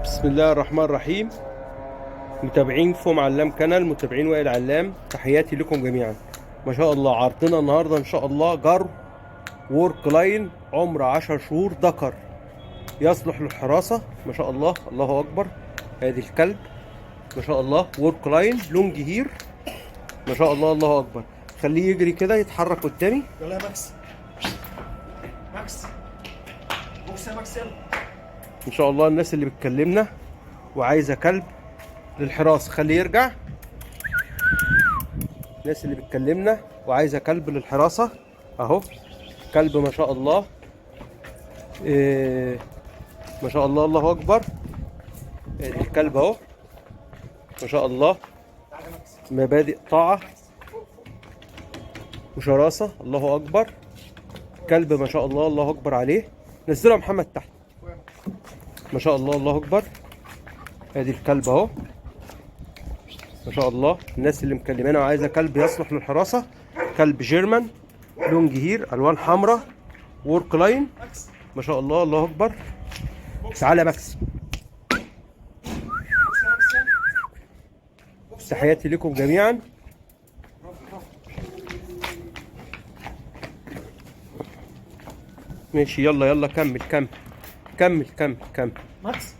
بسم الله الرحمن الرحيم. متابعين فوم علام كانال، متابعين وائل علام، تحياتي لكم جميعا. ما شاء الله عرضنا النهارده ان شاء الله جرو وورك لاين عمر 10 شهور ذكر يصلح للحراسه. ما شاء الله، الله اكبر. ادي الكلب ما شاء الله، وورك لاين لونج هير ما شاء الله، الله اكبر. خليه يجري كده يتحرك قدامي. يلا يا ماكس. ماكس بوكس يا ماكس، يلا. ان شاء الله الناس اللي بتكلمنا وعايزه كلب للحراسه خليه يرجع. الناس اللي بتكلمنا وعايزه كلب للحراسه اهو، كلب ما شاء الله، ما شاء الله، الله اكبر. الكلب اهو ما شاء الله، تعالى يا ماكس. مبادئ طاعه وشراسه، الله اكبر. كلب ما شاء الله، الله اكبر عليه. نزله يا محمد تحت. ما شاء الله، الله اكبر. ادي الكلب اهو ما شاء الله. الناس اللي مكلمانا وعايزه كلب يصلح للحراسه، كلب جيرمان لونج هير، الوان حمراء، وورك لاين ما شاء الله، الله اكبر. تعالى يا ماكس. تحياتي لكم جميعا. ماشي، يلا يلا كمل كمل كمل كمل كمل. ماكس